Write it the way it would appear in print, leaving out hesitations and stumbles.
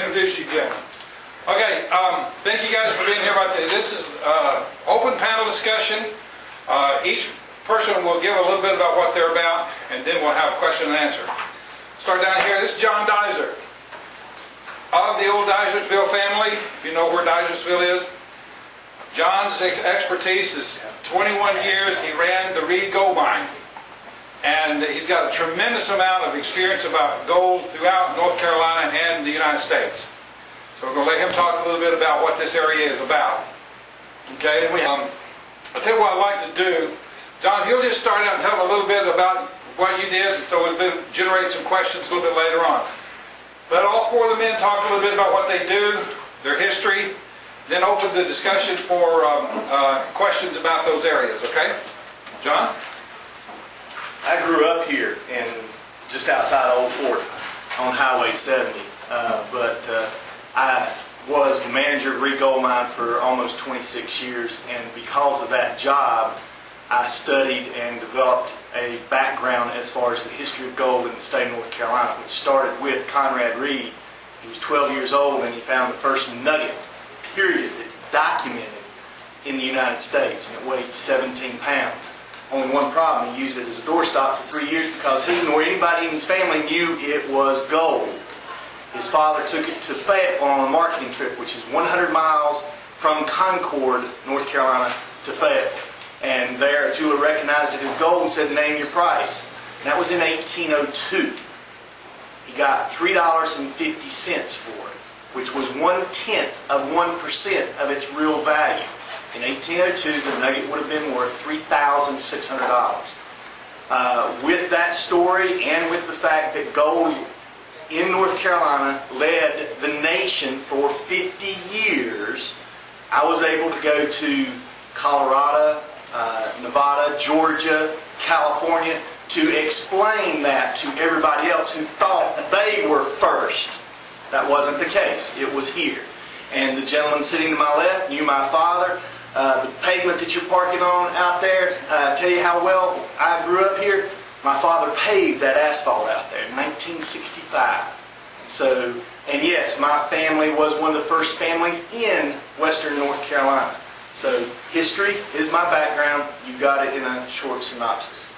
introduce you gentlemen. Okay, thank you guys for being here about this. This is open panel discussion. Each person will give a little bit about what they're about, and then we'll have question and answer. Start down here. This is John Dysart of the old Dysartsville family. If you know where Dysartsville is, John's expertise is 21 years. He ran the Reed Gold Mine, and he's got a tremendous amount of experience about gold throughout North Carolina and the United States. So we're going to let him talk a little bit about what this area is about. Okay, and I'll tell you what I'd like to do. John, if you'll just start out and tell them a little bit about what you did, so we'll generate some questions a little bit later on. Let all four of the men talk a little bit about what they do, their history, then open the discussion for questions about those areas, okay? John? I grew up here in just outside Old Fort on Highway 70, but I was the manager of Reed Gold Mine for almost 26 years, and because of that job, I studied and developed a background as far as the history of gold in the state of North Carolina, which started with Conrad Reed. He was 12 years old and he found the first nugget, period, that's documented in the United States, and it weighed 17 pounds. Only one problem, he used it as a doorstop for 3 years because he nor anybody in his family knew it was gold. His father took it to Fayetteville on a marketing trip, which is 100 miles from Concord, North Carolina, to Fayetteville. And there, a jeweler recognized it as gold and said, "Name your price." And that was in 1802. He got $3.50 for it, which was 1/10 of 1% of its real value. In 1802, the nugget would have been worth $3,600. With that story and with the fact that gold in North Carolina led the nation for 50 years, I was able to go to Colorado, Nevada, Georgia, California to explain that to everybody else who thought they were first. That wasn't the case. It was here. And the gentleman sitting to my left knew my father. The pavement that you're parking on out there, tell you how well I grew up here. My father paved that asphalt out there in 1965. So, and yes, my family was one of the first families in Western North Carolina. So history is my background. You got it in a short synopsis.